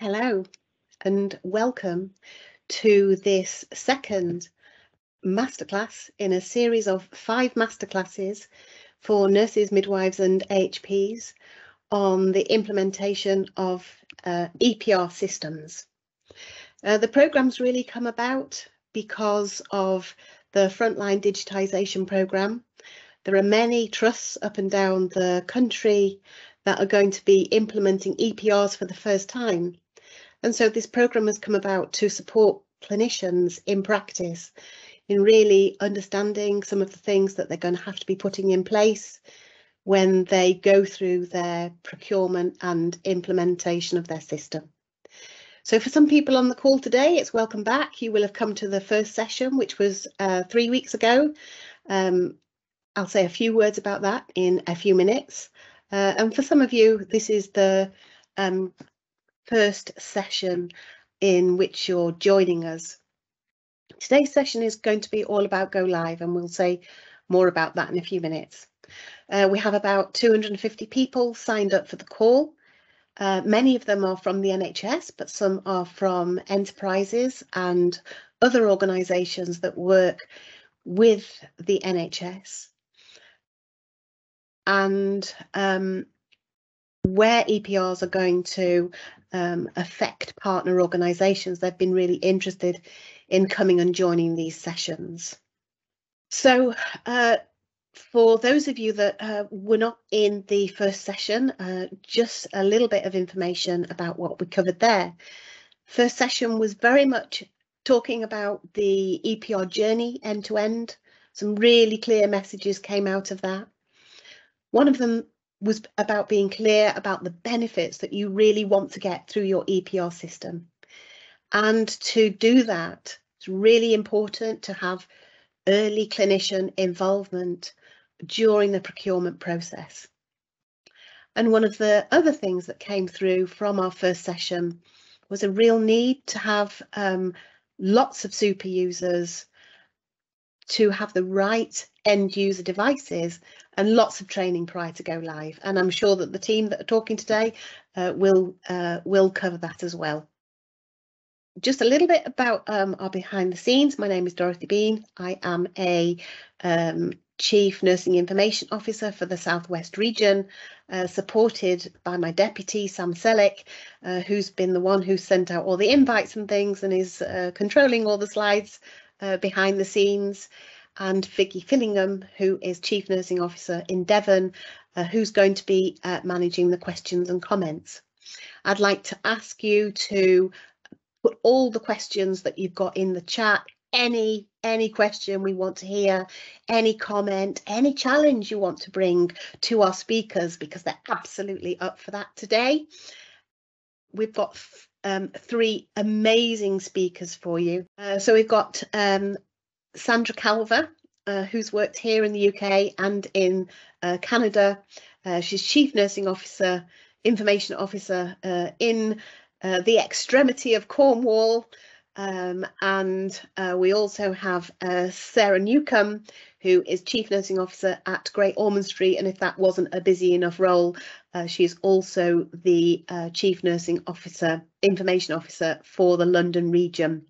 Hello and welcome to this second masterclass in a series of 5 masterclasses for nurses, midwives and AHPs on the implementation of EPR systems. The program's really come about because of the Frontline Digitisation programme. There are many trusts up and down the country that are going to be implementing EPRs for the first time. And so this programme has come about to support clinicians in practice in really understanding some of the things that they're going to have to be putting in place when they go through their procurement and implementation of their system. So for some people on the call today, it's welcome back. You will have come to the first session, which was 3 weeks ago. I'll say a few words about that in a few minutes. And for some of you, this is the first session in which you're joining us. Today's session is going to be all about Go Live, and we'll say more about that in a few minutes. We have about 250 people signed up for the call. Many of them are from the NHS, but some are from enterprises and other organisations that work with the NHS. And where EPRs are going to affect partner organisations, they've been really interested in coming and joining these sessions. So for those of you that were not in the first session, just a little bit of information about what we covered there. First session was very much talking about the EPR journey end to end. Some really clear messages came out of that. One of them was about being clear about the benefits that you really want to get through your EPR system. And to do that, it's really important to have early clinician involvement during the procurement process. And one of the other things that came through from our first session was a real need to have lots of super users, to have the right end user devices, and lots of training prior to go live. And I'm sure that the team that are talking today will cover that as well. Just a little bit about our behind the scenes. My name is Dorothy Bean. I am a Chief Nursing Information Officer for the South West region, supported by my deputy, Sam Selleck, who's been the one who sent out all the invites and things and is controlling all the slides behind the scenes, and Vicky Fillingham, who is Chief Nursing Officer in Devon, who's going to be managing the questions and comments. I'd like to ask you to put all the questions that you've got in the chat, any question we want to hear, any comment, any challenge you want to bring to our speakers, because they're absolutely up for that today. We've got 3 amazing speakers for you. So we've got Sandra Calver, who's worked here in the UK and in Canada. She's Chief Nursing Officer, Information Officer in the extremity of Cornwall. And we also have Sarah Newcomb, who is Chief Nursing Officer at Great Ormond Street, and if that wasn't a busy enough role, she's also the Chief Nursing Officer, Information Officer for the London region.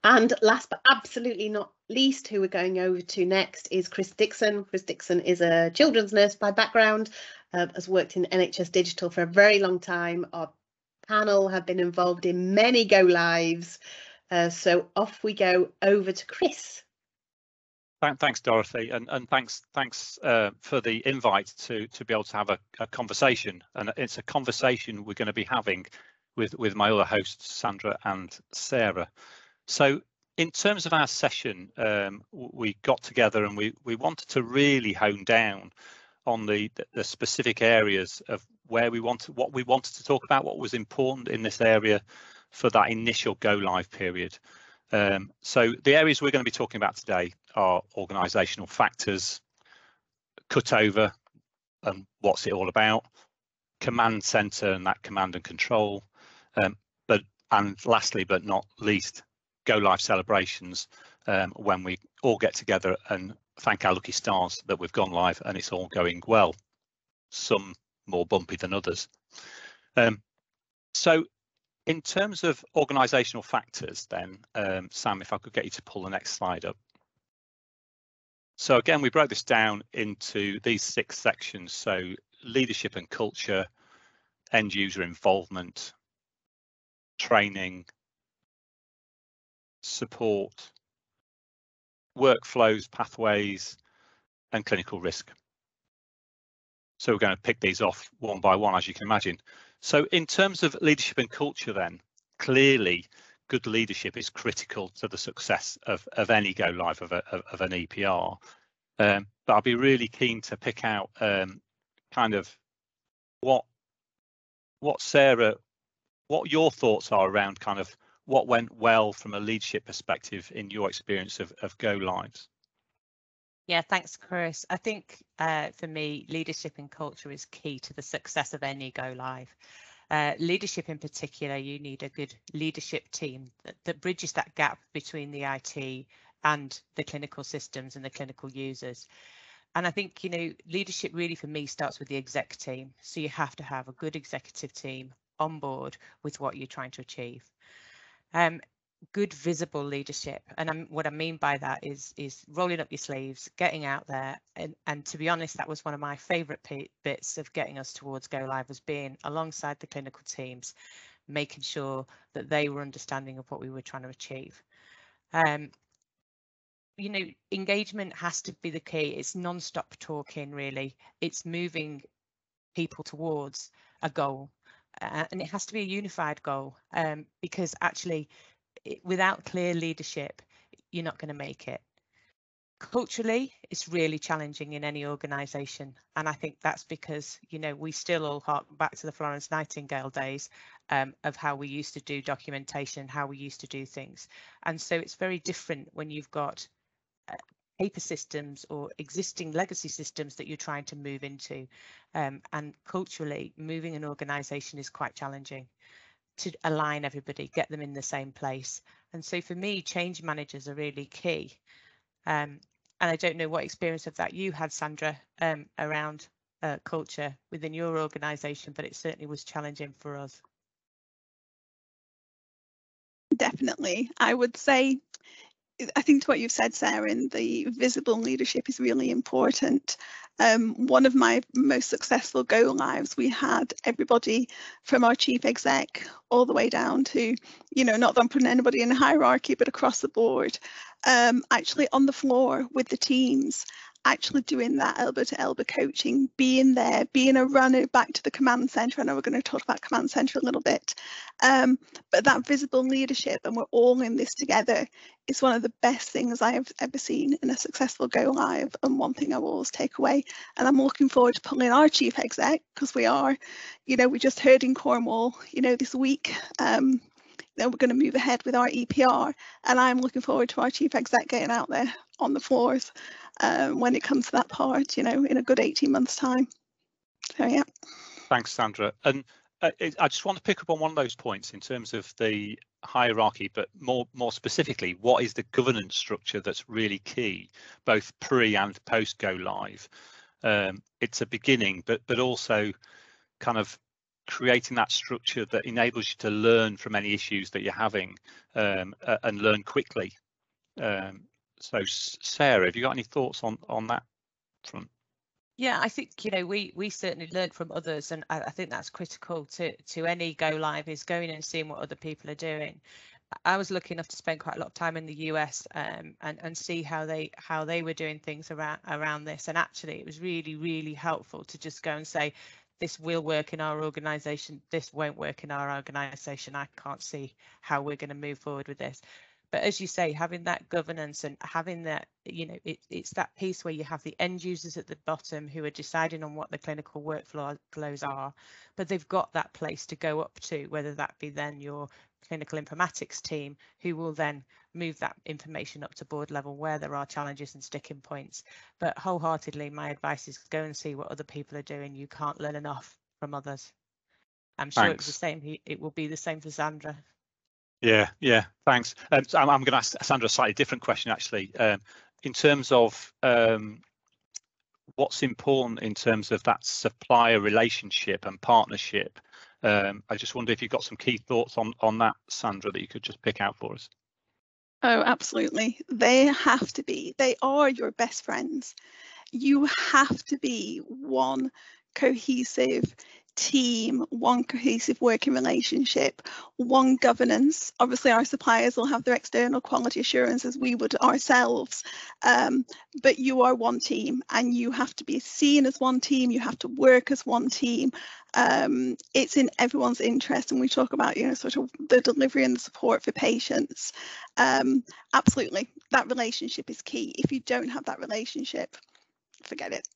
And last but absolutely not least, who we're going over to next is Chris Dixon. Chris Dixon is a children's nurse by background, has worked in NHS Digital for a very long time. Our panel have been involved in many go lives. So off we go over to Chris. Thanks, Dorothy, and thanks for the invite to be able to have a conversation. And it's a conversation we're going to be having with my other hosts, Sandra and Sarah. So in terms of our session, we got together and we wanted to really hone down on the specific areas of what we wanted to talk about, what was important in this area for that initial go live period. So the areas we're going to be talking about today are organisational factors, cutover and what's it all about, command centre and that command and control, and lastly but not least, go live celebrations, when we all get together and thank our lucky stars that we've gone live and it's all going well, some more bumpy than others. So In terms of organisational factors then, Sam, if I could get you to pull the next slide up. So again, we broke this down into these 6 sections. So leadership and culture, end user involvement, training, support, workflows, pathways, and clinical risk. So we're going to pick these off one by one, as you can imagine. So in terms of leadership and culture then, clearly good leadership is critical to the success of any go live of an EPR. But I'll be really keen to pick out kind of what Sarah, what your thoughts are around kind of what went well from a leadership perspective in your experience of go lives. Yeah, thanks, Chris. I think for me, leadership and culture is key to the success of any go live. Leadership in particular, you need a good leadership team that bridges that gap between the IT and the clinical systems and the clinical users. And I think, you know, leadership really for me starts with the exec team. So you have to have a good executive team on board with what you're trying to achieve. Good visible leadership, and what I mean by that is rolling up your sleeves, getting out there, and to be honest, that was one of my favourite bits of getting us towards go live, was being alongside the clinical teams, making sure that they were understanding of what we were trying to achieve. You know, engagement has to be the key. It's non-stop talking, really. It's moving people towards a goal, and it has to be a unified goal, because actually without clear leadership, you're not going to make it. Culturally, it's really challenging in any organisation, and I think that's because, you know, we still all hark back to the Florence Nightingale days of how we used to do documentation, how we used to do things, and so it's very different when you've got paper systems or existing legacy systems that you're trying to move into, and culturally, moving an organisation is quite challenging to align everybody, get them in the same place. And so for me, change managers are really key. And I don't know what experience of that you had, Sandra, around culture within your organisation, but it certainly was challenging for us. Definitely. I would say, I think to what you've said, Sarah, the visible leadership is really important. One of my most successful go lives, we had everybody from our chief exec all the way down to, you know, not that I'm putting anybody in a hierarchy, but across the board, actually on the floor with the teams, actually doing that elbow to elbow coaching, being there, being a runner back to the command centre. I know we're going to talk about command centre a little bit, but that visible leadership, and we're all in this together, is one of the best things I have ever seen in a successful go live, and one thing I will always take away. And I'm looking forward to pulling our chief exec, because we are, you know, we just heard in Cornwall, you know, this week, we're going to move ahead with our EPR, and I'm looking forward to our chief exec getting out there on the floors when it comes to that part, you know, in a good 18 months time. So yeah. Thanks, Sandra. And I just want to pick up on one of those points in terms of the hierarchy, but more specifically, what is the governance structure that's really key, both pre and post go live? It's a beginning, but also kind of creating that structure that enables you to learn from any issues that you're having, and learn quickly. So Sarah, have you got any thoughts on that front? Yeah, I think, you know, we certainly learned from others, and I think that's critical to any go live, is going and seeing what other people are doing. I was lucky enough to spend quite a lot of time in the US and see how they were doing things around this, and actually it was really, really helpful to just go and say, this will work in our organisation, this won't work in our organisation. I can't see how we're going to move forward with this. But as you say, having that governance and having that, you know, it's that piece where you have the end users at the bottom who are deciding on what the clinical workflows are, but they've got that place to go up to, whether that be then your clinical informatics team, who will then move that information up to board level where there are challenges and sticking points. But wholeheartedly, my advice is go and see what other people are doing. You can't learn enough from others. I'm sure Thanks. it was the same. It will be the same for Sandra. Yeah, thanks. So I'm going to ask Sandra a slightly different question, actually. In terms of what's important in terms of that supplier relationship and partnership, I just wonder if you've got some key thoughts on that, Sandra, that you could just pick out for us. Oh, absolutely. They have to be. They are your best friends. You have to be one cohesive team, one cohesive working relationship, one governance. Obviously, our suppliers will have their external quality assurance as we would ourselves, but you are one team and you have to be seen as one team. You have to work as one team. It's in everyone's interest, and we talk about, you know, sort of the delivery and the support for patients. Absolutely, that relationship is key. If you don't have that relationship, forget it.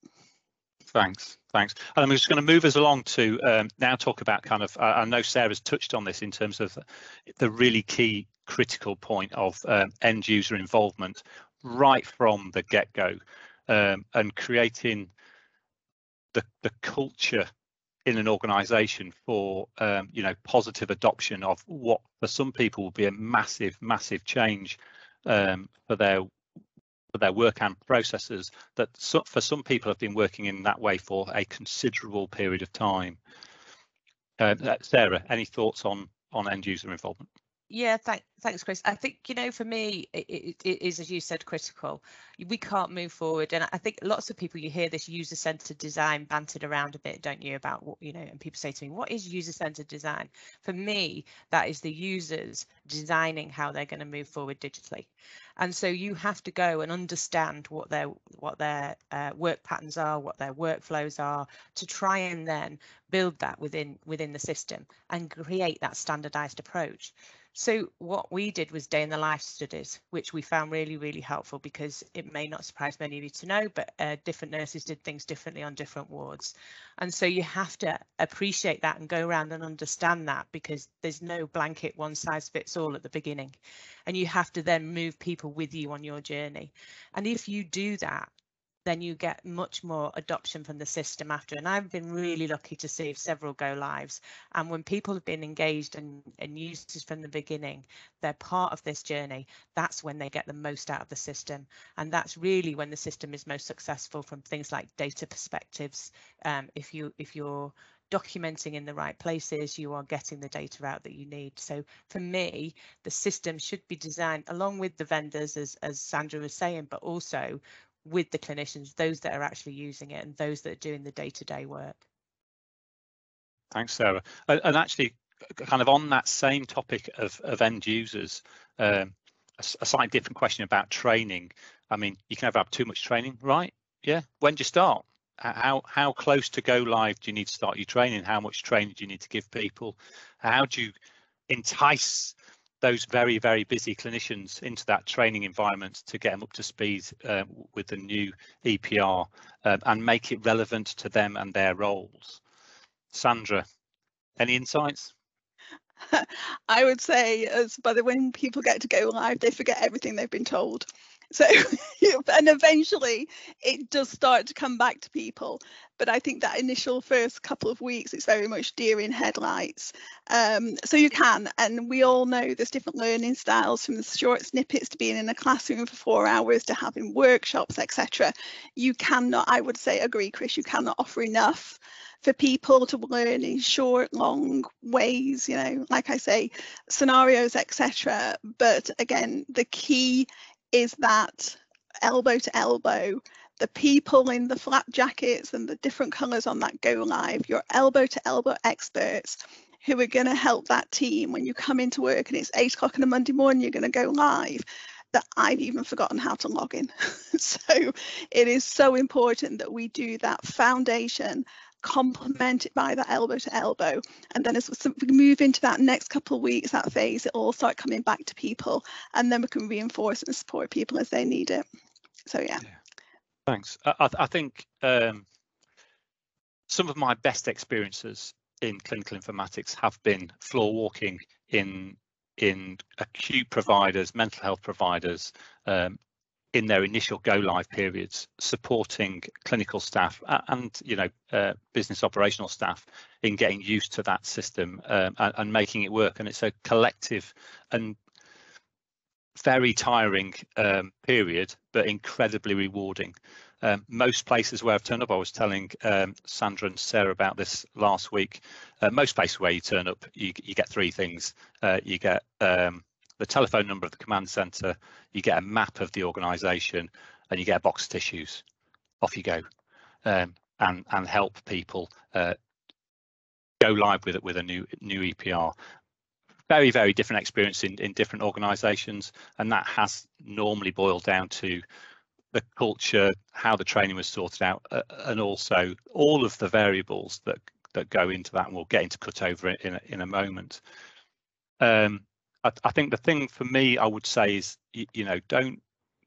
Thanks. And I'm just going to move us along to now talk about kind of, I know Sarah's touched on this in terms of the really key critical point of end user involvement right from the get-go, and creating the culture in an organisation for you know, positive adoption of what for some people will be a massive change for their work and processes that for some people have been working in that way for a considerable period of time. Sarah, any thoughts on end user involvement? Yeah, thanks, Chris. I think, you know, for me, it is, as you said, critical. We can't move forward. And I think lots of people, you hear this user-centered design bantered around a bit, don't you, about what, you know, and people say to me, what is user-centered design? For me, that is the users designing how they're going to move forward digitally. And so you have to go and understand what their work patterns are, what their workflows are, to try and then build that within the system and create that standardized approach. So what we did was day in the life studies, which we found really helpful, because it may not surprise many of you to know, but different nurses did things differently on different wards. And so you have to appreciate that and go around and understand that, because there's no blanket one size fits all at the beginning. And you have to then move people with you on your journey. And if you do that, then you get much more adoption from the system after. And I've been really lucky to see several go lives. And when people have been engaged and used this from the beginning, they're part of this journey. That's when they get the most out of the system. And that's really when the system is most successful from things like data perspectives. If you're documenting in the right places, you are getting the data out that you need. So for me, the system should be designed along with the vendors, as Sandra was saying, but also with the clinicians, those that are actually using it and those that are doing the day-to-day work. Thanks, Sarah. And actually, kind of on that same topic of end users, a slightly different question about training. I mean, you can never have too much training, right? Yeah. When do you start? How close to go live do you need to start your training? How much training do you need to give people? How do you entice those very busy clinicians into that training environment to get them up to speed with the new EPR and make it relevant to them and their roles? Sandra, any insights? I would say, as by the when people get to go live, they forget everything they've been told. So, and eventually it does start to come back to people. But I think that initial first couple of weeks, it's very much deer in headlights. So you can, and we all know there's different learning styles, from the short snippets to being in a classroom for 4 hours to having workshops, etc. You cannot, I would say, agree, Chris, you cannot offer enough for people to learn in short, long ways, you know, like I say, scenarios, etc. But again, the key is that elbow to elbow, the people in the flak jackets and the different colours on that go live, your elbow to elbow experts who are going to help that team when you come into work and it's 8 o'clock on a Monday morning, you're going to go live, that I've even forgotten how to log in. So it is so important that we do that foundation, complemented by that elbow to elbow, and then as we move into that next couple of weeks, that phase, it all start coming back to people, and then we can reinforce and support people as they need it. So yeah. Thanks. I think some of my best experiences in clinical informatics have been floor walking in acute providers, mental health providers, in their initial go live periods, supporting clinical staff and, you know, business operational staff in getting used to that system and making it work. And it's a collective and very tiring period, but incredibly rewarding. Most places where I've turned up, I was telling Sandra and Sarah about this last week, most places where you turn up, you get three things. You get the telephone number of the command centre, you get a map of the organisation, and you get a box of tissues. Off you go, and help people go live with a new EPR. Very, very different experience in different organisations, and that has normally boiled down to the culture, how the training was sorted out, and also all of the variables that go into that, and we'll get into cut over in a moment. I think the thing for me, I would say, is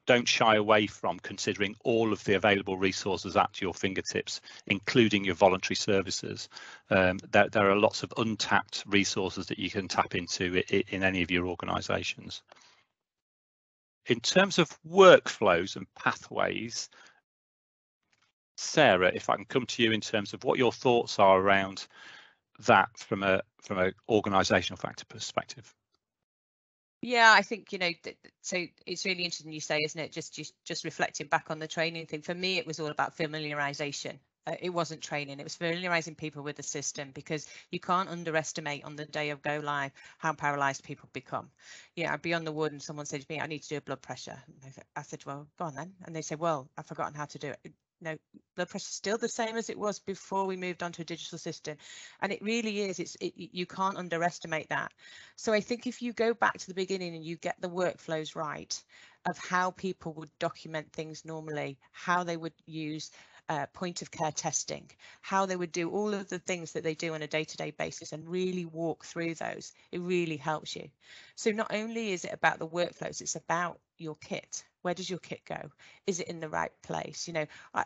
don't shy away from considering all of the available resources at your fingertips, including your voluntary services. There are lots of untapped resources that you can tap into in any of your organisations. In terms of workflows and pathways, Sarah, if I can come to you in terms of what your thoughts are around that from an organisational factor perspective. Yeah, I think, so it's really interesting you say, isn't it? Just reflecting back on the training thing. For me, it was all about familiarisation. It wasn't training, it was familiarising people with the system, because you can't underestimate on the day of go live how paralysed people become. Yeah, I'd be on the ward and someone said to me, I need to do a blood pressure. I said, well, go on then. And they say, well, I've forgotten how to do it. No, blood pressure is still the same as it was before we moved on to a digital system, and it really is. You can't underestimate that. So I think if you go back to the beginning and you get the workflows right of how people would document things normally, how they would use point of care testing, how they would do all of the things that they do on a day-to-day basis, and really walk through those, it really helps you. So not only is it about the workflows, it's about your kit. Where does your kit go? Is it in the right place?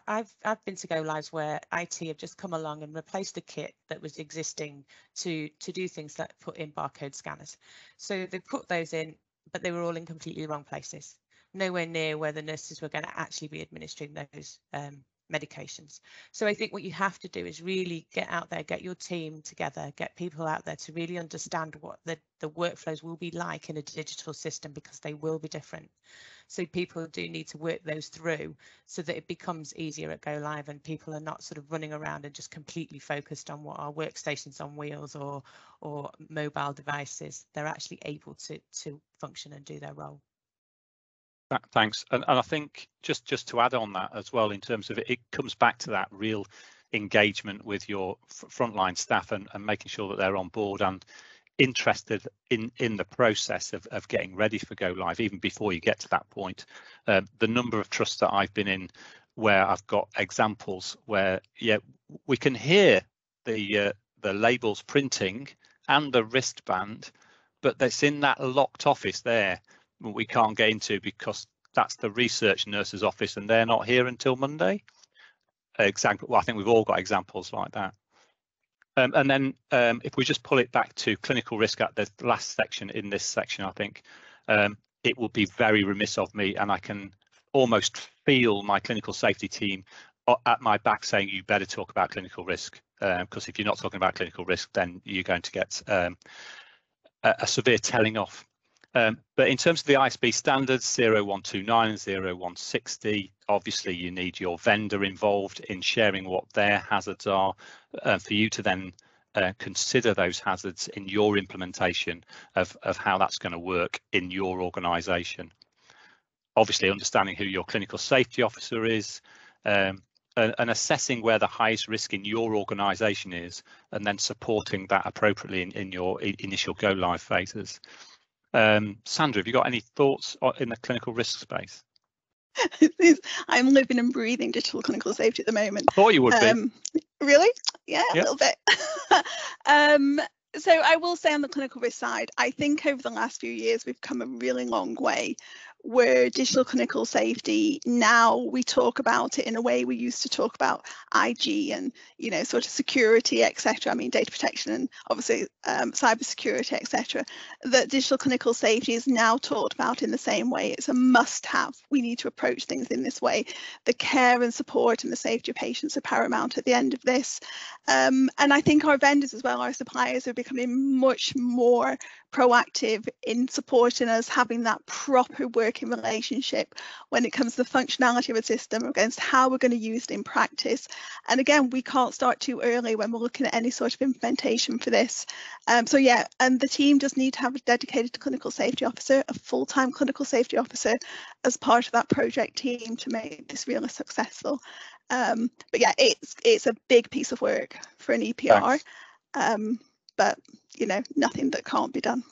I've been to go lives where IT have just come along and replaced the kit that was existing to do things like put in barcode scanners. So they put those in, but they were all in completely wrong places, nowhere near where the nurses were going to actually be administering those medications. So I think what you have to do is really get out there, get your team together, get people out there to really understand what the workflows will be like in a digital system, because they will be different. So people do need to work those through so that it becomes easier at go live, and people are not sort of running around and just completely focused on what are workstations on wheels or mobile devices. They're actually able to function and do their role. Thanks. And I think just to add on that as well, in terms of it comes back to that real engagement with your frontline staff and making sure that they're on board and interested in the process of getting ready for go live, even before you get to that point. The number of trusts that I've been in where I've got examples where, yeah, we can hear the labels printing and the wristband, but that's in that locked office there we can't get into because that's the research nurse's office and they're not here until Monday. Well, I think we've all got examples like that. And then if we just pull it back to clinical risk at the last section in this section, I think it will be very remiss of me, and I can almost feel my clinical safety team at my back saying you better talk about clinical risk, because if you're not talking about clinical risk, then you're going to get a severe telling off. But in terms of the ISB standards, 0129 and 0160, obviously you need your vendor involved in sharing what their hazards are for you to then consider those hazards in your implementation of how that's going to work in your organisation. Obviously understanding who your clinical safety officer is, and assessing where the highest risk in your organisation is, and then supporting that appropriately in your initial go live phases. Sandra, have you got any thoughts in the clinical risk space? I'm living and breathing digital clinical safety at the moment. I thought you would be. Really? Yeah, yep. A little bit. So I will say on the clinical risk side, I think over the last few years we've come a really long way, where digital clinical safety, now we talk about it in a way we used to talk about IG and, sort of security, etc. I mean, data protection and obviously cyber security, etc. That digital clinical safety is now talked about in the same way. It's a must-have. We need to approach things in this way. The care and support and the safety of patients are paramount at the end of this. And I think our vendors as well, our suppliers, are becoming much more proactive in supporting us having that proper working working relationship when it comes to the functionality of a system against how we're going to use it in practice. And again, we can't start too early when we're looking at any sort of implementation for this. So yeah, and the team does need to have a dedicated clinical safety officer, a full-time clinical safety officer as part of that project team to make this really successful. But yeah, it's a big piece of work for an EPR, but you know, nothing that can't be done.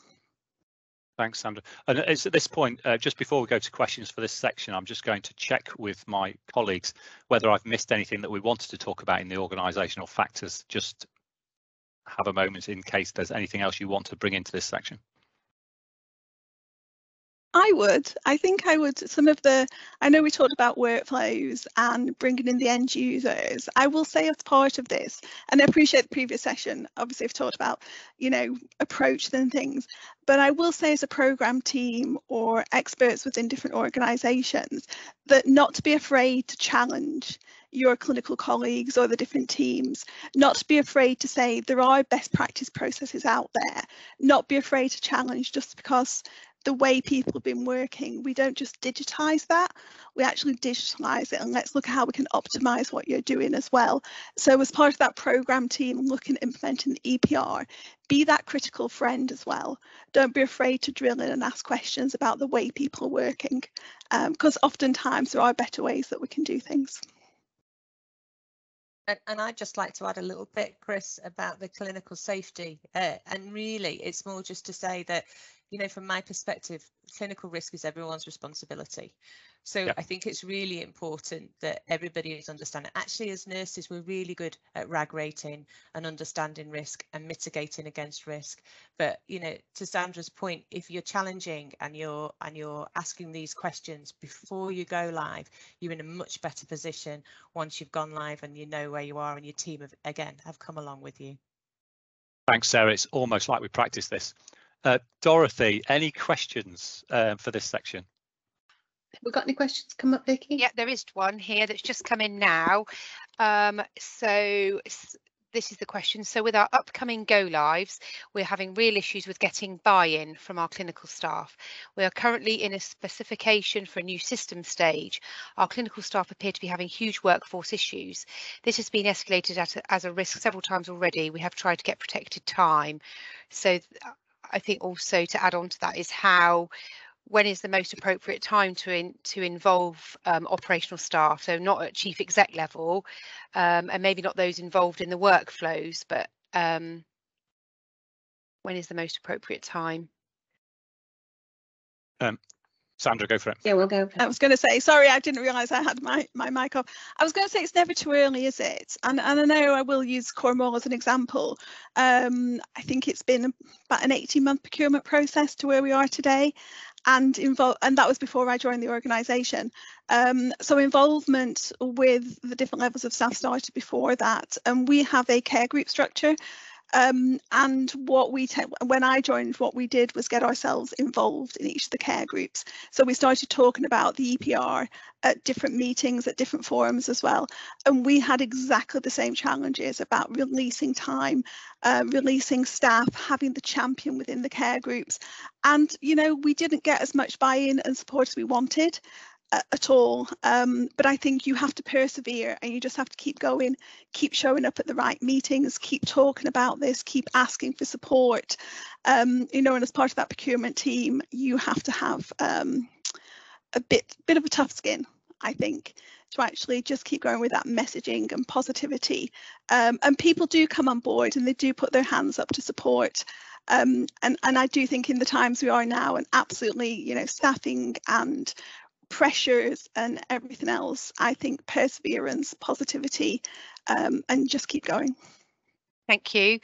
Thanks, Sandra. And it's at this point, just before we go to questions for this section, I'm just going to check with my colleagues whether I've missed anything that we wanted to talk about in the organisational factors. Just have a moment in case there's anything else you want to bring into this section. I think I would, I know we talked about workflows and bringing in the end users. I will say as part of this, and I appreciate the previous session, obviously I've talked about, you know, approach and things, but I will say as a program team or experts within different organisations that not to be afraid to challenge your clinical colleagues or the different teams, not to be afraid to say there are best practice processes out there, not be afraid to challenge just because the way people have been working, we don't just digitize that, we actually digitalize it, and let's look at how we can optimize what you're doing as well. So as part of that program team looking at implementing the EPR, be that critical friend as well. Don't be afraid to drill in and ask questions about the way people are working, because oftentimes there are better ways that we can do things. And I'd just like to add a little bit, Chris, about the clinical safety. And really, it's more just to say that, you know, from my perspective, clinical risk is everyone's responsibility. So yeah. I think it's really important that everybody is understanding. Actually, as nurses, we're really good at RAG rating and understanding risk and mitigating against risk. But, you know, to Sandra's point, if you're challenging and you're asking these questions before you go live, you're in a much better position once you've gone live and you know where you are and your team have come along with you. Thanks, Sarah. It's almost like we practiced this. Dorothy, any questions for this section? Have we got any questions come up, Vicky? Yeah, there is one here that's just come in now. So this is the question. So with our upcoming go lives, we're having real issues with getting buy-in from our clinical staff. We are currently in a specification for a new system stage. Our clinical staff appear to be having huge workforce issues. This has been escalated as a risk several times already. We have tried to get protected time. So I think also to add on to that is when is the most appropriate time to involve operational staff, so not at chief exec level, and maybe not those involved in the workflows, but when is the most appropriate time? Sandra, go for it. Yeah, we'll go. I was going to say, sorry, I didn't realise I had my mic off. I was going to say it's never too early, is it? And I know I will use Cornwall as an example. I think it's been about an 18-month procurement process to where we are today, and that was before I joined the organisation. So involvement with the different levels of staff started before that, and we have a care group structure. And when I joined, what we did was get ourselves involved in each of the care groups. So we started talking about the EPR at different meetings, at different forums as well. And we had exactly the same challenges about releasing time, releasing staff, having the champion within the care groups. And, you know, we didn't get as much buy-in and support as we wanted. At all, but I think you have to persevere and you just have to keep going, keep showing up at the right meetings, keep talking about this, keep asking for support, you know, and as part of that procurement team you have to have a bit of a tough skin, I think, to actually just keep going with that messaging and positivity, and people do come on board and they do put their hands up to support. And I do think in the times we are now, and absolutely, you know, staffing and pressures and everything else, I think perseverance, positivity, and just keep going. Thank you.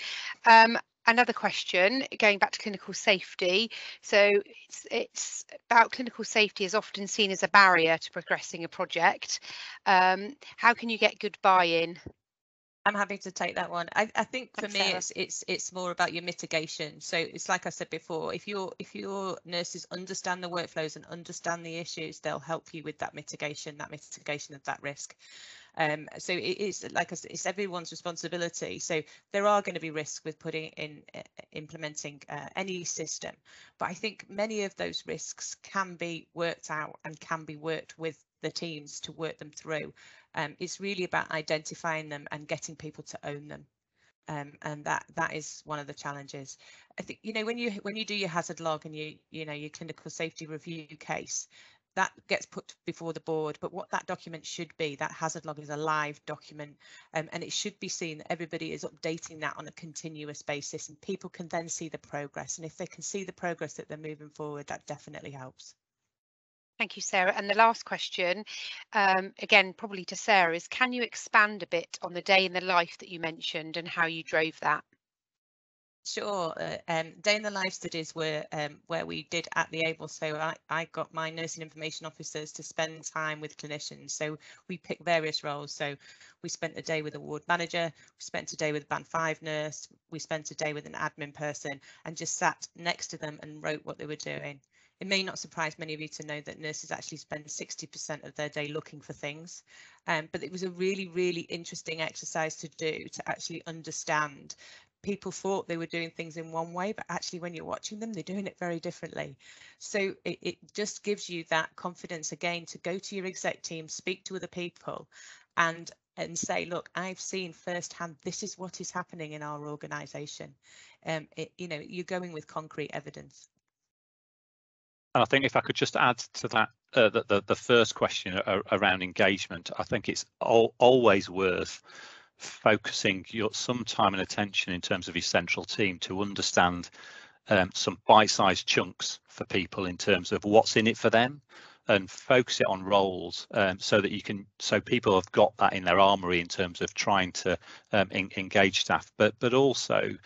Another question, going back to clinical safety. So it's about clinical safety is often seen as a barrier to progressing a project. How can you get good buy-in? I'm happy to take that one. I think for me it's more about your mitigation. So it's like I said before, if your nurses understand the workflows and understand the issues, they'll help you with that mitigation of that risk. So it is, like I said, it's everyone's responsibility. So there are going to be risks with putting in implementing any system, but I think many of those risks can be worked out and can be worked with the teams to work them through. It's really about identifying them and getting people to own them. And that is one of the challenges. I think, you know, when you do your hazard log and your clinical safety review case, that gets put before the board, but what that document should be, that hazard log is a live document, and it should be seen that everybody is updating that on a continuous basis, and people can then see the progress, and if they can see the progress that they're moving forward, that definitely helps. Thank you, Sarah. And the last question, again, probably to Sarah, is can you expand a bit on the day in the life that you mentioned and how you drove that? Sure. Day in the life studies were where we did at the ABLE. So I got my nursing information officers to spend time with clinicians. So we picked various roles. So we spent a day with a ward manager, we spent a day with a band 5 nurse, we spent a day with an admin person, and just sat next to them and wrote what they were doing. It may not surprise many of you to know that nurses actually spend 60% of their day looking for things, but it was a really, really interesting exercise to do, to actually understand. People thought they were doing things in one way, but actually when you're watching them, they're doing it very differently. So it just gives you that confidence again to go to your exec team, speak to other people and say, look, I've seen firsthand, this is what is happening in our organisation. You know, you're going with concrete evidence. And I think if I could just add to that, the first question around engagement, I think it's always worth focusing some time and attention in terms of your central team to understand some bite-sized chunks for people in terms of what's in it for them, and focus it on roles so people have got that in their armory in terms of trying to engage staff. But also,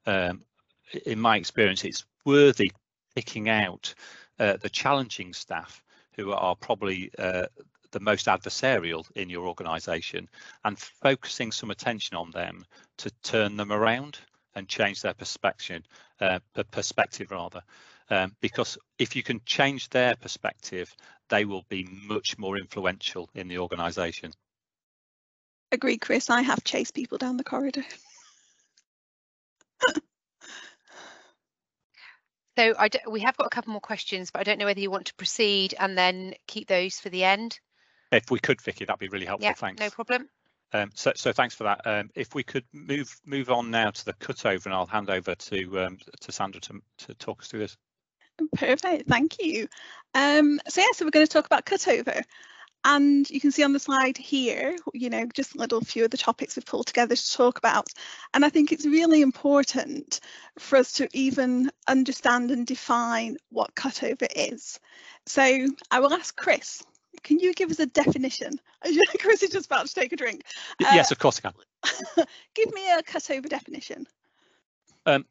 in my experience, it's worthy picking out the challenging staff who are probably the most adversarial in your organisation, and focusing some attention on them to turn them around and change their perspective rather, because if you can change their perspective, they will be much more influential in the organisation. Agree, Chris. I have chased people down the corridor. So we have got a couple more questions, but I don't know whether you want to proceed and then keep those for the end. If we could, Vicky, that'd be really helpful. Yeah, thanks. No problem. So thanks for that. If we could move on now to the cutover, and I'll hand over to Sandra to talk us through this. Perfect, thank you. So we're going to talk about cutover. And you can see on the slide here, you know, just a little few of the topics we've pulled together to talk about. And I think it's really important for us to even understand and define what cutover is. So I will ask Chris, can you give us a definition? Chris is just about to take a drink. Yes, of course I can. Give me a cutover definition. I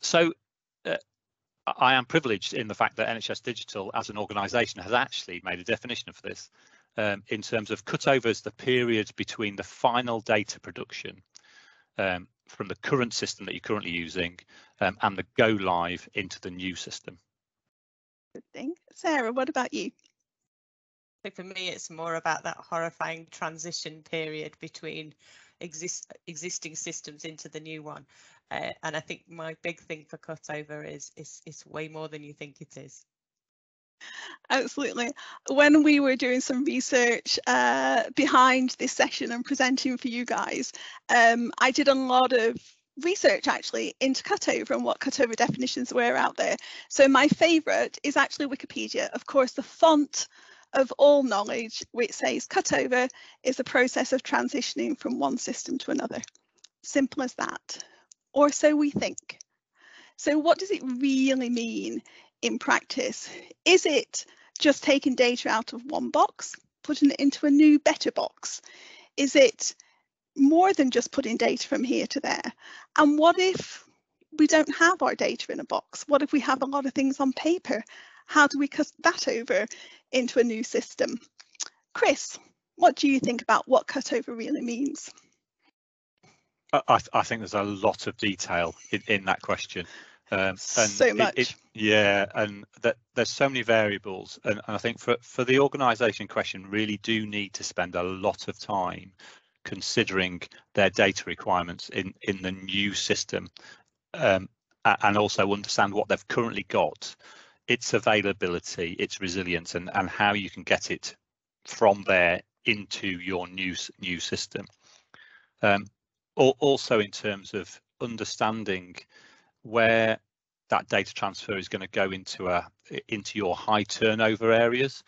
am privileged in the fact that NHS Digital as an organisation has actually made a definition of this. In terms of cutovers, the period between the final data production from the current system that you're currently using and the go live into the new system. Good thing. Sarah, what about you? So for me, it's more about that horrifying transition period between existing systems into the new one. And I think my big thing for cutover is it's way more than you think it is. Absolutely. When we were doing some research behind this session and presenting for you guys, I did a lot of research actually into cutover and what cutover definitions were out there. So my favourite is actually Wikipedia. Of course, the font of all knowledge, which says cutover is a process of transitioning from one system to another. Simple as that. Or so we think. So what does it really mean in practice? Is it just taking data out of one box, putting it into a new, better box? Is it more than just putting data from here to there? And what if we don't have our data in a box? What if we have a lot of things on paper? How do we cut that over into a new system? Chris, what do you think about what cutover really means? I think there's a lot of detail in that question. And so much. And that there's so many variables, and I think for the organisation question, really do need to spend a lot of time considering their data requirements in the new system, and also understand what they've currently got, its availability, its resilience, and how you can get it from there into your new system. Also in terms of understanding where that data transfer is going to go into your high turnover areas,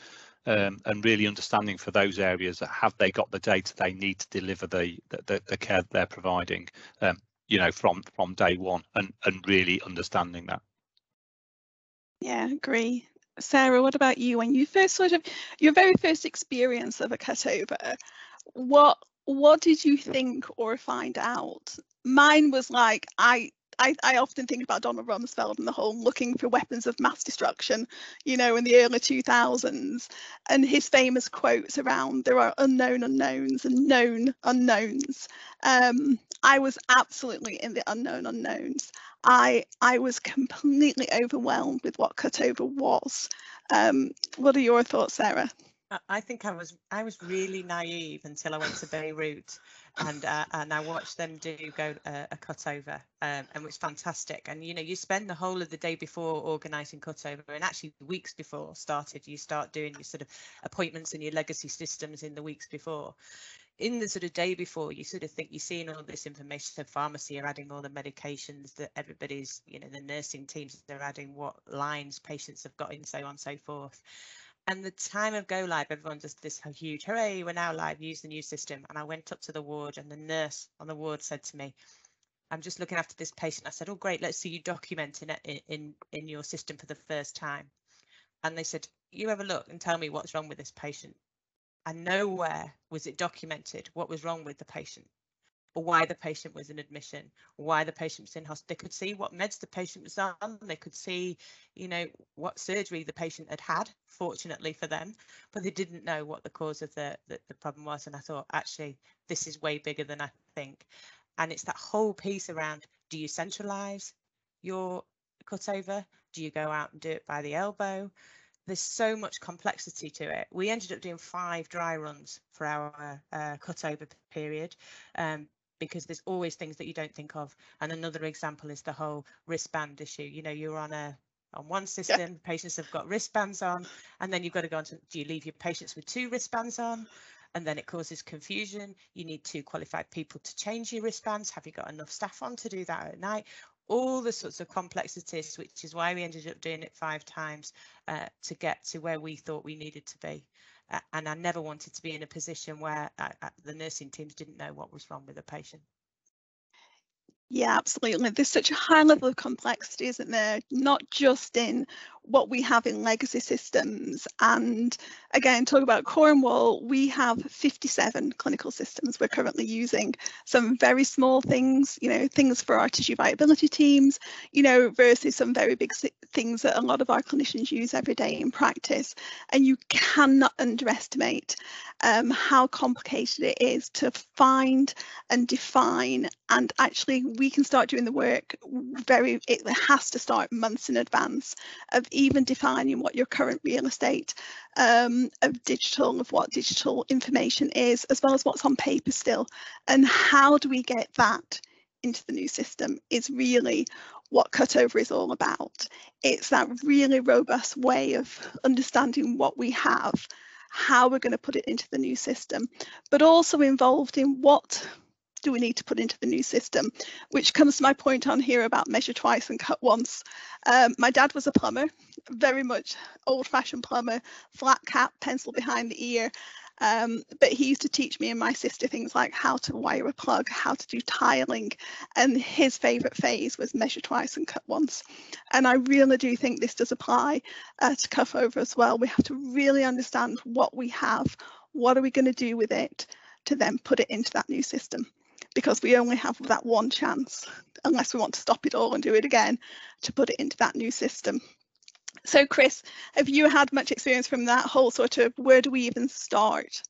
and really understanding for those areas that have they got the data they need to deliver the care that they're providing, you know, from day one, and really understanding that. Yeah, agree. Sarah, what about you? When you first your very first experience of a cutover, what did you think or find out? Mine was like, I often think about Donald Rumsfeld and the whole looking for weapons of mass destruction, you know, in the early 2000s, and his famous quotes around there are unknown unknowns and known unknowns. I was absolutely in the unknown unknowns. I was completely overwhelmed with what cutover was. What are your thoughts, Sarah? I think I was really naive until I went to Beirut, and I watched them go a cutover, and it was fantastic. And you know, you spend the whole of the day before organising cutover, and actually weeks before started, you start doing your sort of appointments and your legacy systems in the weeks before. In the sort of day before, you sort of think you're seeing all this information. The pharmacy are adding all the medications that everybody's, you know, the nursing teams, they're adding what lines patients have got and so on and so forth. And the time of go live, everyone does this huge, hooray, we're now live, use the new system. And I went up to the ward, and the nurse on the ward said to me, I'm just looking after this patient. I said, oh, great, let's see you documenting it in your system for the first time. And they said, you have a look and tell me what's wrong with this patient. And nowhere was it documented what was wrong with the patient, or why the patient was in admission, why the patient was in hospital. They could see what meds the patient was on. They could see, you know, what surgery the patient had, fortunately for them, but they didn't know what the cause of the problem was. And I thought, actually, this is way bigger than I think. And it's that whole piece around, do you centralise your cutover? Do you go out and do it by the elbow? There's so much complexity to it. We ended up doing 5 dry runs for our cutover period, because there's always things that you don't think of. And another example is the whole wristband issue. You know, you're on one system, yeah. Patients have got wristbands on, and then you've got to go on to, do you leave your patients with 2 wristbands on? And then it causes confusion. You need 2 qualified people to change your wristbands. Have you got enough staff on to do that at night? All the sorts of complexities, which is why we ended up doing it 5 times to get to where we thought we needed to be. And I never wanted to be in a position where the nursing teams didn't know what was wrong with the patient. Yeah, absolutely. There's such a high level of complexity, isn't there? Not just in what we have in legacy systems. And again, talk about Cornwall, we have 57 clinical systems we're currently using. Some very small things, you know, things for our tissue viability teams, you know, versus some very big things that a lot of our clinicians use every day in practice. And you cannot underestimate how complicated it is to find and define, and actually we can start doing the work it has to start months in advance of even defining what your current real estate of what digital information is, as well as what's on paper still, and how do we get that into the new system is really what cutover is all about. It's that really robust way of understanding what we have, how we're going to put it into the new system, but also involved in what do we need to put into the new system, which comes to my point on here about measure twice and cut once. My dad was a plumber, very much old-fashioned plumber, flat cap, pencil behind the ear. But he used to teach me and my sister things like how to wire a plug, how to do tiling, and his favourite phase was measure twice and cut once. And I really do think this does apply to cutover as well. We have to really understand what we have, what are we going to do with it to then put it into that new system, because we only have that one chance, unless we want to stop it all and do it again, to put it into that new system. So Chris, have you had much experience from that whole sort of, where do we even start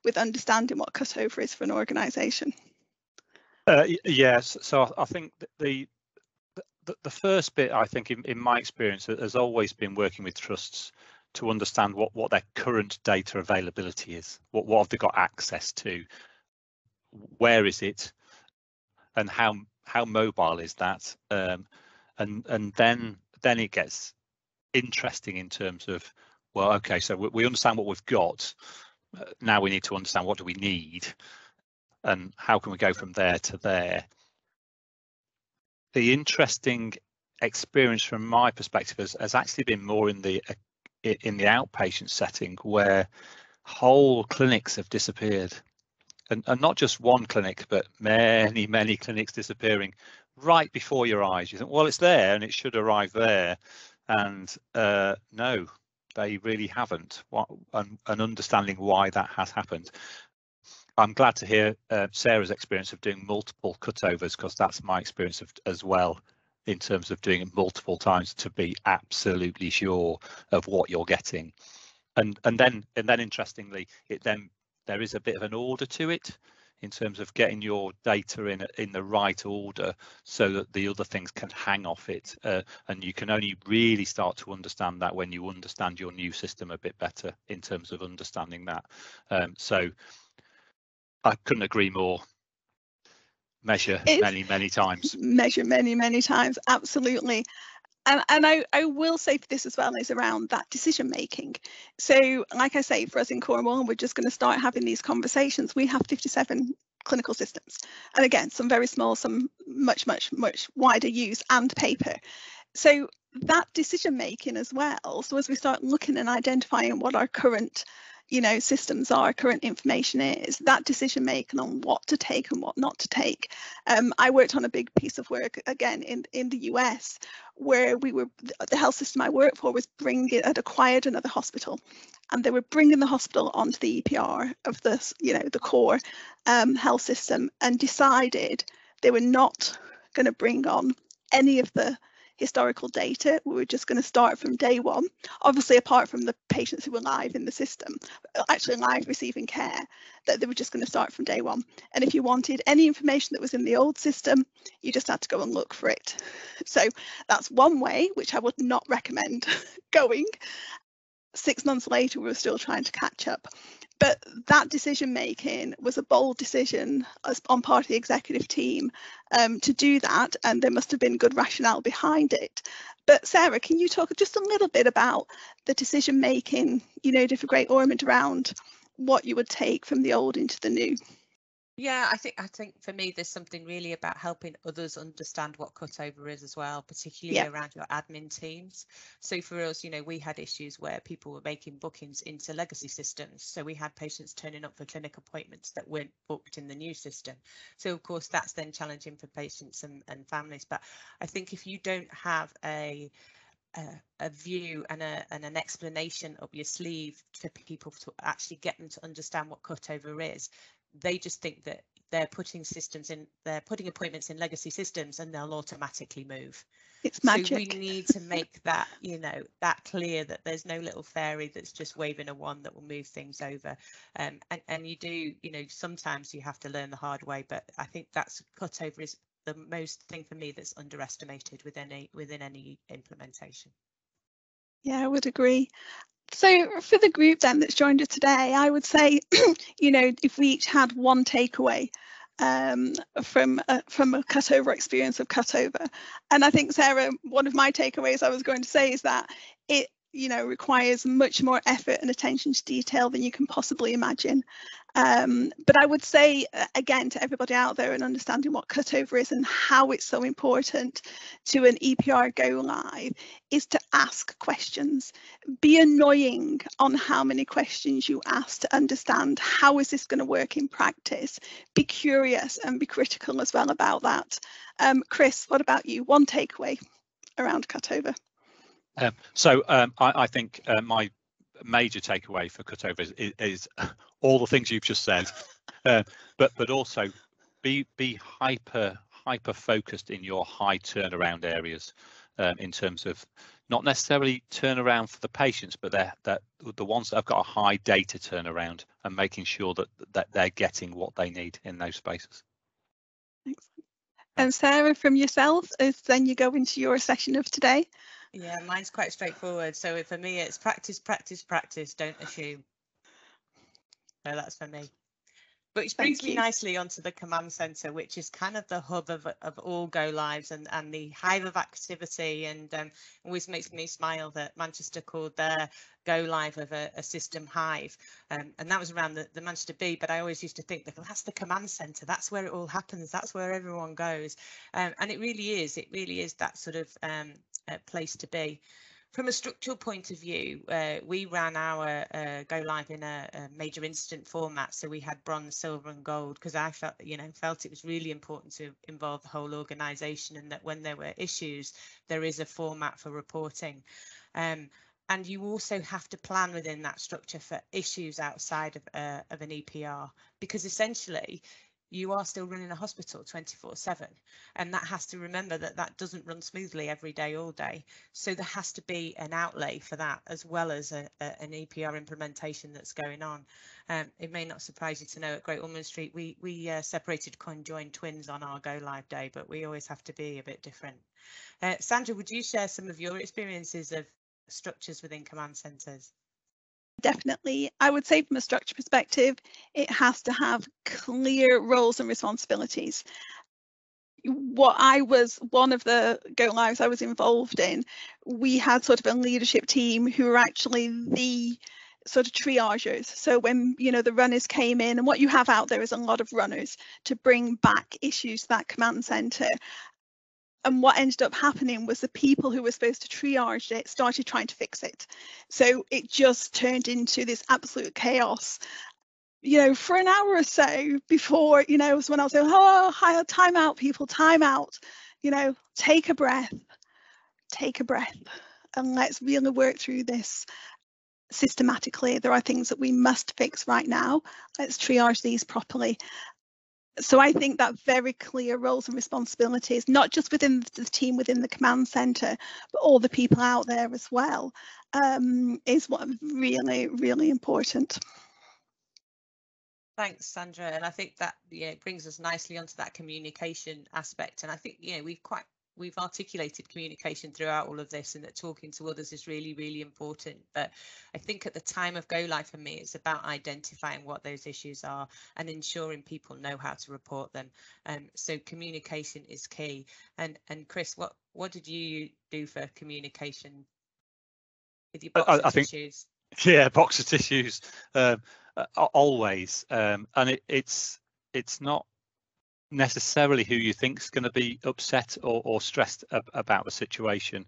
with understanding what cutover is for an organisation? Yes, so I think the first bit, I think in my experience, has always been working with trusts to understand what their current data availability is. What have they got access to? where is it, and how mobile is that, and then it gets interesting in terms of, well, okay, so we understand what we've got. Now we need to understand what do we need, and how can we go from there to there. The interesting experience from my perspective has actually been more in the outpatient setting, where whole clinics have disappeared, and not just one clinic, but many clinics disappearing right before your eyes. You think, well, it's there and it should arrive there, and no, they really haven't. And understanding why that has happened. I'm glad to hear Sarah's experience of doing multiple cutovers, because that's my experience as well, in terms of doing it multiple times to be absolutely sure of what you're getting. And then interestingly, there is a bit of an order to it, in terms of getting your data in the right order, so that the other things can hang off it, and you can only really start to understand that when you understand your new system a bit better, in terms of understanding that. So I couldn't agree more. Measure many times. Measure many times, absolutely. And I will say for this as well, is around that decision making. So like I say, for us in Cornwall, we're just going to start having these conversations. We have 57 clinical systems, and again, some very small, some much wider use, and paper. So that decision making as well. So as we start looking and identifying what our current systems are, current information is, that decision making on what to take and what not to take. I worked on a big piece of work again in the US, where the health system I worked for had acquired another hospital, and they were bringing the hospital onto the EPR of this, the core health system, and decided they were not going to bring on any of the historical data. We were just going to start from day one, obviously apart from the patients who were live in the system, actually live receiving care, that they were just going to start from day one. And if you wanted any information that was in the old system, you just had to go and look for it. So that's one way, which I would not recommend going. 6 months later, we were still trying to catch up. But that decision making was a bold decision on part of the executive team to do that, and there must have been good rationale behind it. But Sarah, can you talk just a little bit about the decision making, for Great Ormond, around what you would take from the old into the new? Yeah, I think for me, there's something really about helping others understand what cutover is as well, particularly around your admin teams. So for us, we had issues where people were making bookings into legacy systems. So we had patients turning up for clinic appointments that weren't booked in the new system. So of course, that's then challenging for patients and families. But I think if you don't have a view and an explanation up your sleeve for people to actually get them to understand what cutover is, they just think that they're putting appointments in legacy systems and they'll automatically move. It's magic. So we need to make that, that clear, that there's no little fairy that's just waving a wand that will move things over. And you do, sometimes you have to learn the hard way, but I think that's cutover is the most thing for me that's underestimated within any implementation. Yeah, I would agree. So for the group then that's joined us today, I would say, if we each had one takeaway from a cutover experience of cutover, and I think, Sarah, one of my takeaways I was going to say is that it requires much more effort and attention to detail than you can possibly imagine. But I would say, again, to everybody out there, and understanding what cutover is and how it's so important to an EPR go live, is to ask questions. Be annoying on how many questions you ask to understand how is this going to work in practice. Be curious and be critical as well about that. Chris, what about you? One takeaway around cutover? I think my major takeaway for cutover is all the things you've just said, but also be hyper focused in your high turnaround areas, in terms of not necessarily turnaround for the patients, but they're the ones that have got a high data turnaround, and making sure that they're getting what they need in those spaces. Thanks. And Sarah, from yourself, as then you go into your session of today. Yeah, mine's quite straightforward. So for me, it's practice, don't assume. So that's for me. Which brings me nicely onto the command centre, which is kind of the hub of all go lives and the hive of activity, and always makes me smile that Manchester called their go live of a system hive, and that was around the Manchester Bee. But I always used to think that that's the command centre, that's where it all happens, that's where everyone goes, and it really is that sort of place to be. From a structural point of view, we ran our go live in a major incident format, so we had bronze, silver, and gold, because I felt it was really important to involve the whole organisation, and that when there were issues, there is a format for reporting. And you also have to plan within that structure for issues outside of an EPR, because essentially you are still running a hospital 24/7, and that has to remember that doesn't run smoothly every day, all day. So there has to be an outlay for that, as well as an EPR implementation that's going on. It may not surprise you to know at Great Ormond Street, we separated conjoined twins on our go live day, but we always have to be a bit different. Sandra, would you share some of your experiences of structures within command centres? Definitely. I would say from a structure perspective, it has to have clear roles and responsibilities. One of the go lives I was involved in, we had sort of a leadership team who were actually the sort of triagers. So when the runners came in, and what you have out there is a lot of runners to bring back issues to that command centre. And what ended up happening was the people who were supposed to triage it started trying to fix it. So it just turned into this absolute chaos. For an hour or so before, was when I was saying, oh, time out, people, time out. Take a breath, and let's really work through this systematically. There are things that we must fix right now. Let's triage these properly. So I think that very clear roles and responsibilities, not just within the team within the command centre, but all the people out there as well, is what really, really important. Thanks, Sandra. And I think that it brings us nicely onto that communication aspect. And I think we've articulated communication throughout all of this, and that talking to others is really, really important. But I think at the time of go live for me, it's about identifying what those issues are and ensuring people know how to report them. So communication is key. And Chris, what did you do for communication with your box of tissues? Yeah, box of tissues, always. And it's not necessarily who you think is going to be upset or stressed about the situation.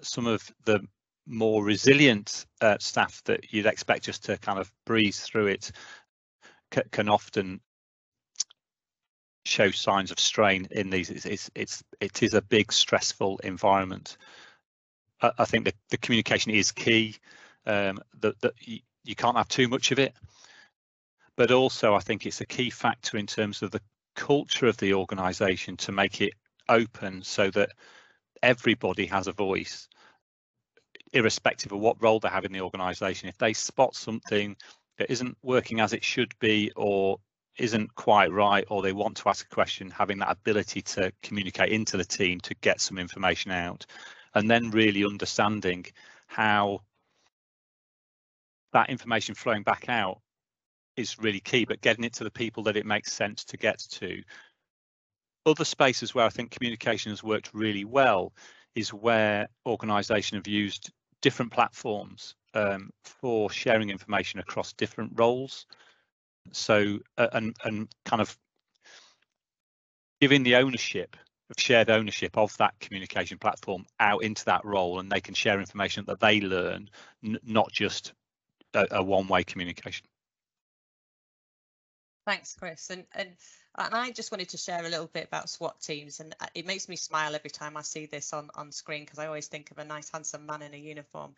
Some of the more resilient staff that you'd expect just to kind of breeze through it can often show signs of strain in these. It is a big stressful environment. I think that the communication is key, that you can't have too much of it, but also I think it's a key factor in terms of the culture of the organisation to make it open so that everybody has a voice, irrespective of what role they have in the organisation. If they spot something that isn't working as it should be, or isn't quite right, or they want to ask a question, having that ability to communicate into the team to get some information out, and then really understanding how that information flowing back out is really key, but getting it to the people that it makes sense to get to. Other spaces where I think communication has worked really well is where organisations have used different platforms for sharing information across different roles. So and kind of giving the shared ownership of that communication platform out into that role, and they can share information that they learn, not just a one-way communication. Thanks, Chris. And I just wanted to share a little bit about SWAT teams, and it makes me smile every time I see this on screen, because I always think of a nice handsome man in a uniform.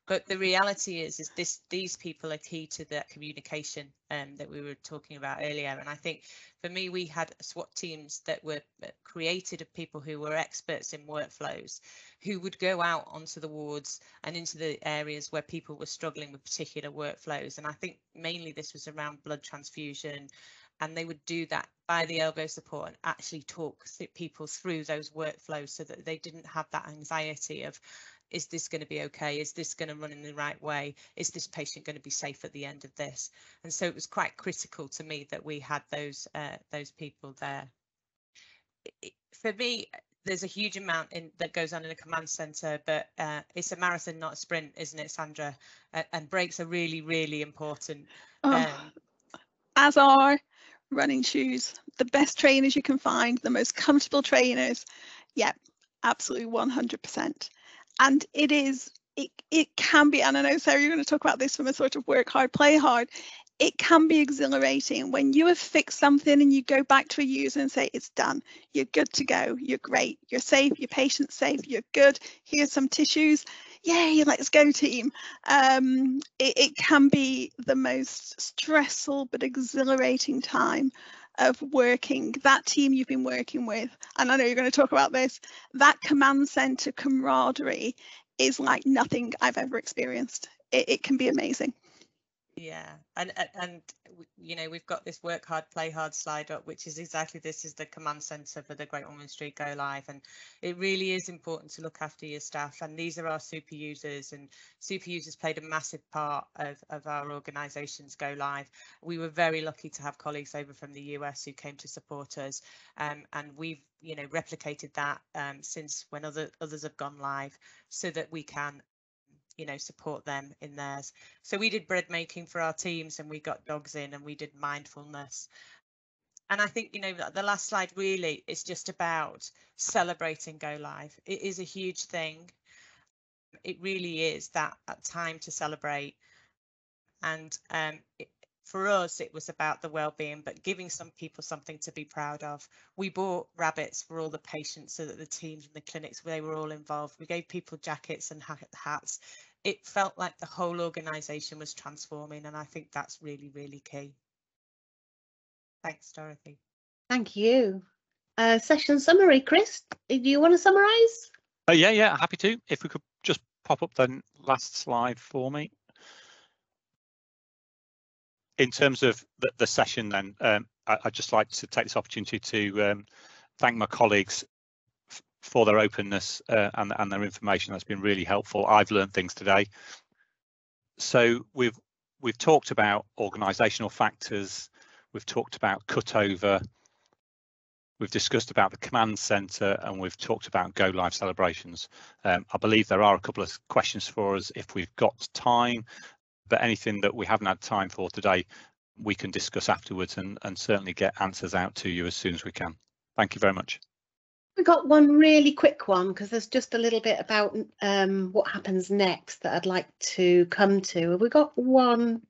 But the reality is these people are key to that communication that we were talking about earlier. And I think for me, we had SWAT teams that were created of people who were experts in workflows, who would go out onto the wards and into the areas where people were struggling with particular workflows. And I think mainly this was around blood transfusion, and they would do that by the elbow support and actually talk people through those workflows so that they didn't have that anxiety of is this going to be okay? Is this going to run in the right way? Is this patient going to be safe at the end of this? And so it was quite critical to me that we had those people there. For me, there's a huge amount that goes on in a command centre, but it's a marathon, not a sprint, isn't it, Sandra? And breaks are really, really important. As are running shoes. The best trainers you can find, the most comfortable trainers. Yeah, absolutely 100%. And it can be, and I know, Sarah, you're going to talk about this from a sort of work hard, play hard. It can be exhilarating when you have fixed something and you go back to a user and say, it's done, you're good to go, you're great, you're safe, your patient's safe, you're good, here's some tissues, yay, let's go team. It can be the most stressful but exhilarating time of working. That team you've been working with, and I know you're going to talk about this, that command center camaraderie is like nothing I've ever experienced. It can be amazing. Yeah, and you know, we've got this work hard, play hard slide up, which is exactly this is the command center for the Great Ormond Street Go Live, and it really is important to look after your staff. And these are our super users, and super users played a massive part of our organisation's Go Live. We were very lucky to have colleagues over from the US who came to support us, and we've, you know, replicated that since when others have gone live, so that we can, you know, support them in theirs. So we did bread making for our teams, and we got dogs in, and we did mindfulness. And I think, you know, the last slide really is just about celebrating Go Live. It is a huge thing. It really is that time to celebrate. And for us, it was about the well-being, but giving some people something to be proud of. We bought rabbits for all the patients so that the teams and the clinics, they were all involved. We gave people jackets and hats. It felt like the whole organisation was transforming, and I think that's really, really key. Thanks, Dorothy. Thank you. Session summary, Chris, do you want to summarise? Yeah, happy to. If we could just pop up the last slide for me. In terms of the session then, I'd just like to take this opportunity to thank my colleagues for their openness and their information. That's been really helpful. I've learned things today. So we've talked about organisational factors, we've talked about cutover, we've discussed about the command centre, and we've talked about Go Live celebrations. I believe there are a couple of questions for us if we've got time, but anything that we haven't had time for today, we can discuss afterwards and certainly get answers out to you as soon as we can. Thank you very much. We got one really quick one, because there's just a little bit about what happens next that I'd like to come to. Have we got one?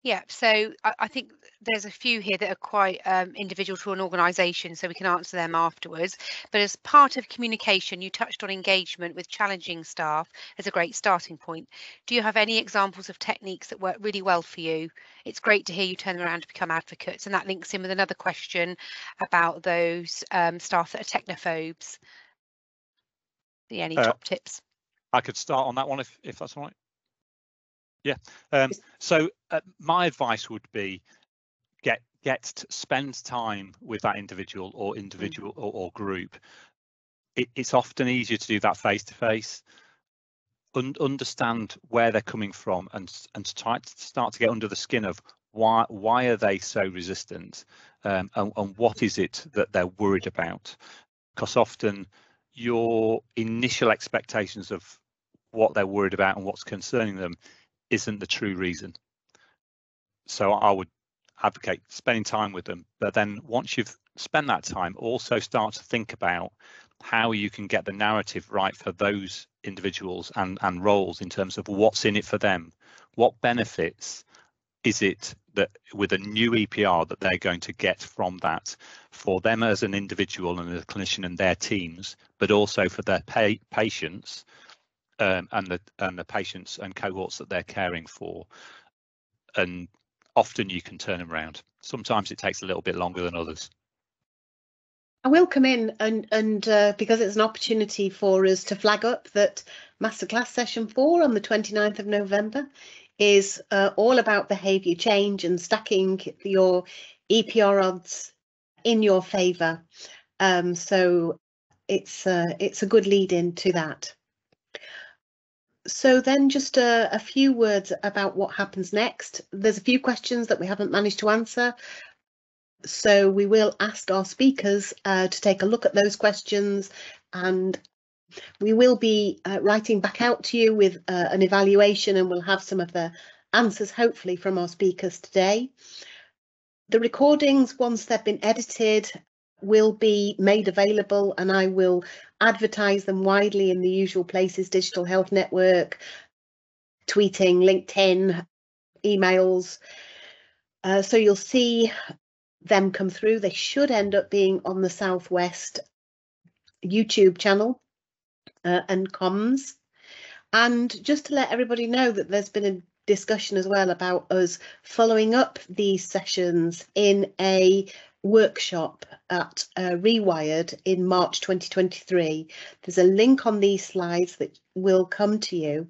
Yeah, so I think there's a few here that are quite individual to an organisation, so we can answer them afterwards. But as part of communication, you touched on engagement with challenging staff as a great starting point. Do you have any examples of techniques that work really well for you? It's great to hear you turn around to become advocates, and that links in with another question about those staff that are technophobes. Any top tips? I could start on that one if that's all right. Yeah. So my advice would be spend time with that individual or group. It's often easier to do that face to face. Understand where they're coming from and try to start to get under the skin of why are they so resistant, and what is it that they're worried about? Because often your initial expectations of what they're worried about and what's concerning them isn't the true reason. So I would advocate spending time with them, but then once you've spent that time, also start to think about how you can get the narrative right for those individuals and roles in terms of what's in it for them. What benefits is it that with a new EPR that they're going to get from that for them as an individual and as a clinician and their teams, but also for their patients and the patients and cohorts that they're caring for. And often you can turn them around. Sometimes it takes a little bit longer than others. I will come in and because it's an opportunity for us to flag up that Masterclass Session 4 on the 29th of November is all about behaviour change and stacking your EPR odds in your favour. So it's a good lead in to that. So then just a few words about what happens next. There's a few questions that we haven't managed to answer. So we will ask our speakers to take a look at those questions, and we will be writing back out to you with an evaluation, and we'll have some of the answers hopefully from our speakers today. The recordings, once they've been edited, will be made available, and I will advertise them widely in the usual places: Digital Health Network, tweeting, LinkedIn, emails. So you'll see them come through. They should end up being on the South West YouTube channel and comms. And just to let everybody know that there's been a discussion as well about us following up these sessions in a workshop at Rewired in March 2023. There's a link on these slides that will come to you.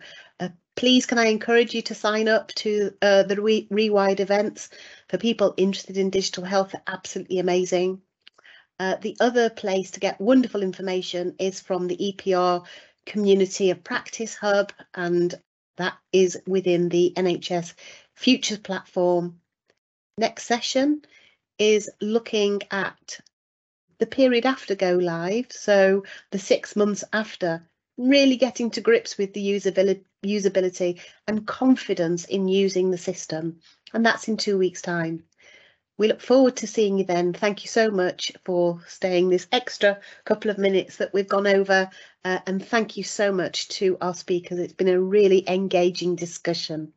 Please can I encourage you to sign up to the Rewired events for people interested in digital health. They're absolutely amazing. The other place to get wonderful information is from the EPR Community of Practice Hub, and that is within the NHS Futures platform. Next session is looking at the period after go live, so the 6 months after, really getting to grips with the usability and confidence in using the system, and that's in 2 weeks' time. We look forward to seeing you then. Thank you so much for staying this extra couple of minutes that we've gone over, and thank you so much to our speakers. It's been a really engaging discussion.